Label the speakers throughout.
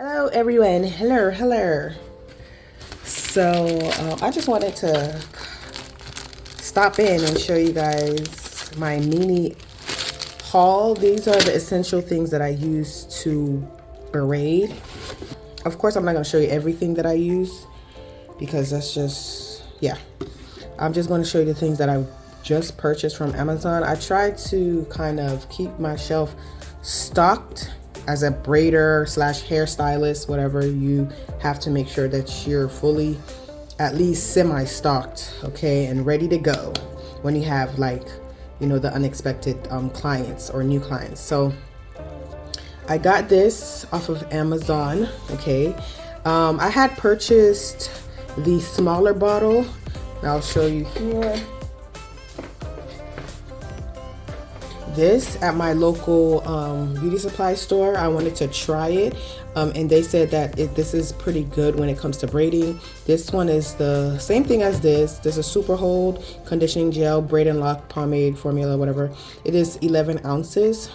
Speaker 1: Hello everyone, hello. So I just wanted to stop in and show you guys my mini haul. These are the essential things that I use to braid. Of course, I'm not going to show you everything that I use because that's just, yeah. I'm just going to show you the things that I just purchased from Amazon. I try to kind of keep my shelf stocked. As a braider slash hairstylist, whatever, you have to make sure that you're fully at least semi-stocked, okay, and ready to go when you have, like, you know, the unexpected clients or new clients. So I got this off of Amazon, okay. I had purchased the smaller bottle. I'll show you here. This at my local beauty supply store. I wanted to try it, and they said that this is pretty good when it comes to braiding. This one is the same thing as this. There's a super hold conditioning gel, braid and lock pomade formula, whatever. It is 11 ounces,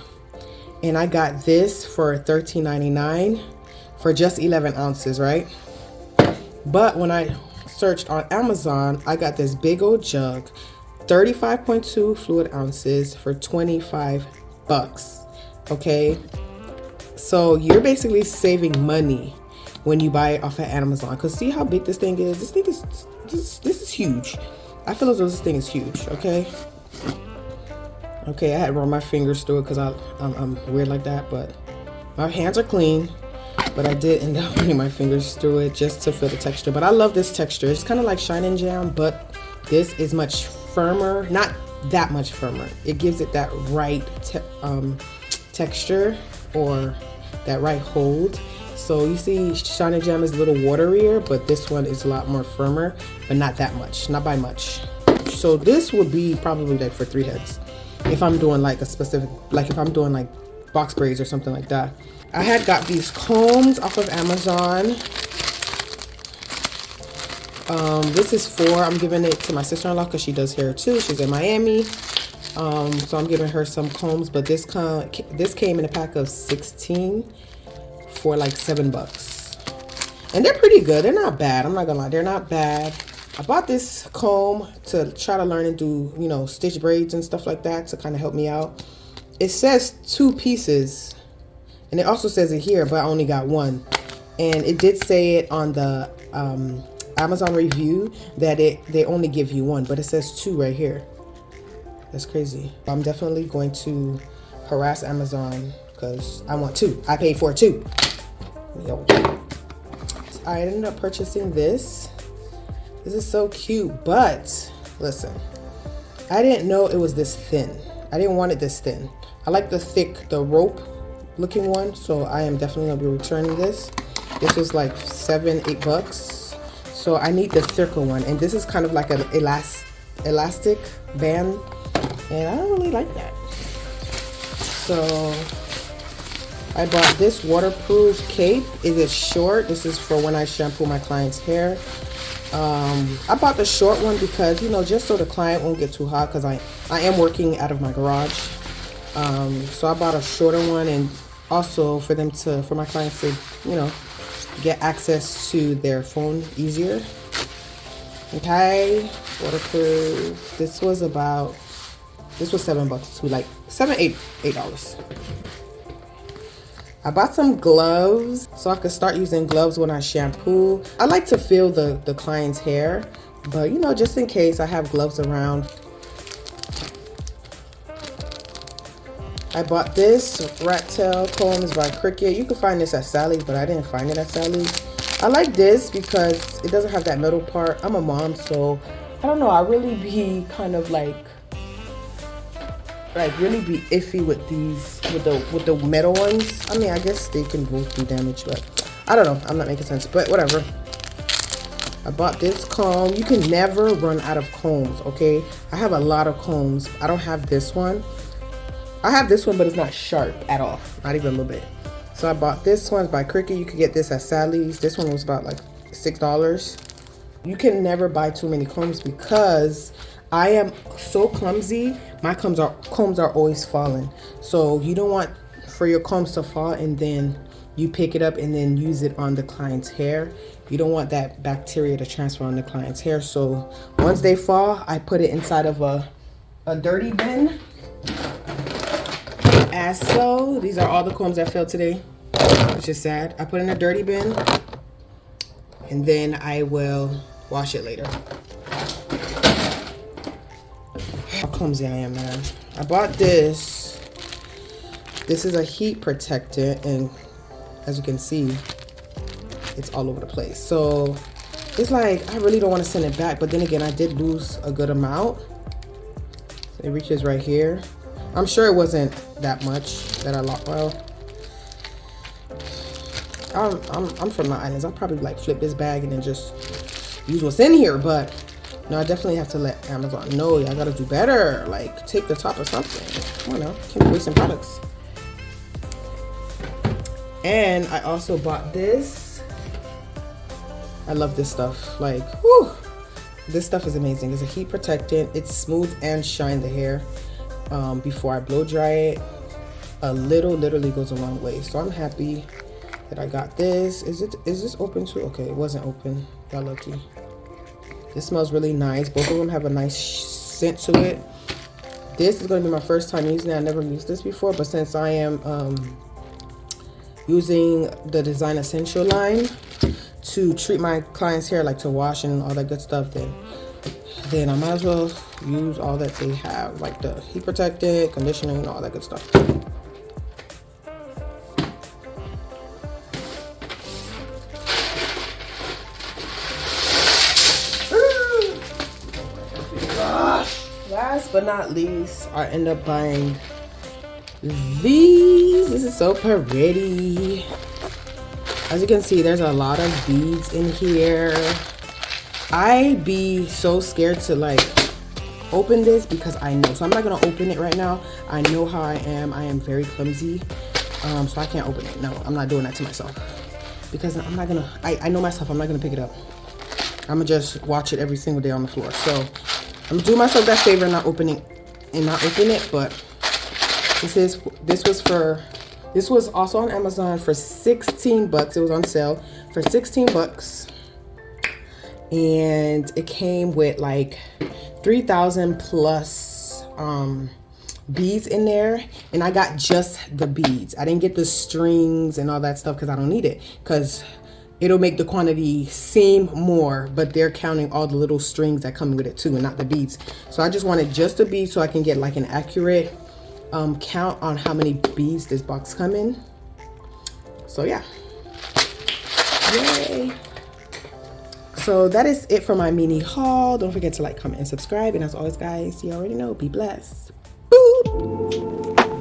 Speaker 1: and I got this for $13.99 for just 11 ounces, right? But when I searched on Amazon, I got this big old jug, 35.2 fluid ounces for 25 bucks. Okay, so you're basically saving money when you buy it off of Amazon. Because see how big this thing is. This is huge. I feel as though this thing is huge. Okay, I had to run my fingers through it because I'm weird like that, but my hands are clean. But I did end up running my fingers through it just to feel the texture. But I love this texture. It's kind of like Shine and Jam, but this is much firmer. Not that much firmer. It gives it that right texture or that right hold. So you see Shine and Jam is a little waterier, but this one is a lot more firmer, but not that much, not by much. So this would be probably like for 3 heads. If I'm doing like a specific, like if I'm doing like box braids or something like that. I had got these combs off of Amazon. This is I'm giving it to my sister-in-law because she does hair too. She's in Miami. So I'm giving her some combs, but this came in a pack of 16 for like $7. And they're pretty good. They're not bad. I'm not gonna lie. They're not bad. I bought this comb to try to learn and do, you know, stitch braids and stuff like that to kind of help me out. It says 2 pieces. And it also says it here, but I only got 1. And it did say it on the Amazon review that they only give you 1, but it says 2 right here. That's crazy. I'm definitely going to harass Amazon because I want 2. I paid for 2. Yo. I ended up purchasing this. This is so cute, but listen, I didn't know it was this thin. I didn't want it this thin. I like the rope looking one, so I am definitely gonna be returning this. This was like $7-8, so I need the thicker one, and this is kind of like an elastic band, and I don't really like that. So I bought this waterproof cape. It is short. This is for when I shampoo my client's hair. I bought the short one because, you know, just so the client won't get too hot, because I am working out of my garage. So I bought a shorter one, and also for my clients to, you know, get access to their phone easier. Okay, waterproof. This was $7 too, like $8. I bought some gloves so I could start using gloves when I shampoo. I like to feel the client's hair, but you know, just in case, I have gloves around. I bought this rat tail combs by Cricut. You can find this at Sally's, but I didn't find it at Sally's. I like this because it doesn't have that metal part. I'm a mom, so I don't know. I really be kind of like really be iffy with these, with the metal ones. I mean, I guess they can both be damaged, but I don't know. I'm not making sense, but whatever. I bought this comb. You can never run out of combs, okay? I have a lot of combs. I don't have this one. I have this one, but it's not sharp at all. Not even a little bit. So I bought this one by Cricut. You could get this at Sally's. This one was about like $6. You can never buy too many combs because I am so clumsy. My combs are always falling. So you don't want for your combs to fall and then you pick it up and then use it on the client's hair. You don't want that bacteria to transfer on the client's hair. So once they fall, I put it inside of a dirty bin. As so, these are all the combs that fell today, which is sad. I put in a dirty bin and then I will wash it later. How clumsy I am, man. I bought this. This is a heat protectant, and as you can see, it's all over the place. So it's like, I really don't want to send it back, but then again, I did lose a good amount. It reaches right here. I'm sure it wasn't that much that I lost. Well, I'm from the islands. I'll probably like flip this bag and then just use what's in here. But no, I definitely have to let Amazon know. I gotta do better. Like, take the top or something. I don't know. Can't be wasting products. And I also bought this. I love this stuff. Like, whew. This stuff is amazing. It's a heat protectant. It's smooth and shine the hair. Before I blow dry it, a little literally goes a long way. So I'm happy that I got this. Is this open too? Okay, it wasn't open. Got lucky. This smells really nice. Both of them have a nice scent to it. This is going to be my first time using it. I never used this before, but since I am using the Design Essential line to treat my clients' hair, like to wash and all that good stuff, then I might as well use all that they have, like the heat protectant, conditioner, and all that good stuff. Last but not least, I end up buying these. This is so pretty. As you can see, there's a lot of beads in here. I be so scared to like open this because I know. So I'm not gonna open it right now. I know how I am. I am very clumsy. So I can't open it. No, I'm not doing that to myself. Because I'm not gonna, I know myself, I'm not gonna pick it up. I'm gonna just watch it every single day on the floor. So I'm gonna do myself that favor and not open it, but this was also on Amazon for 16 bucks. It was on sale for 16 bucks. And it came with like 3,000 plus beads in there, and I got just the beads. I didn't get the strings and all that stuff because I don't need it, because it'll make the quantity seem more, but they're counting all the little strings that come with it too, and not the beads. So I just wanted just the beads so I can get like an accurate count on how many beads this box come in. So yeah, yay. So that is it for my mini haul. Don't forget to like, comment, and subscribe. And as always, guys, you already know, be blessed. Boo!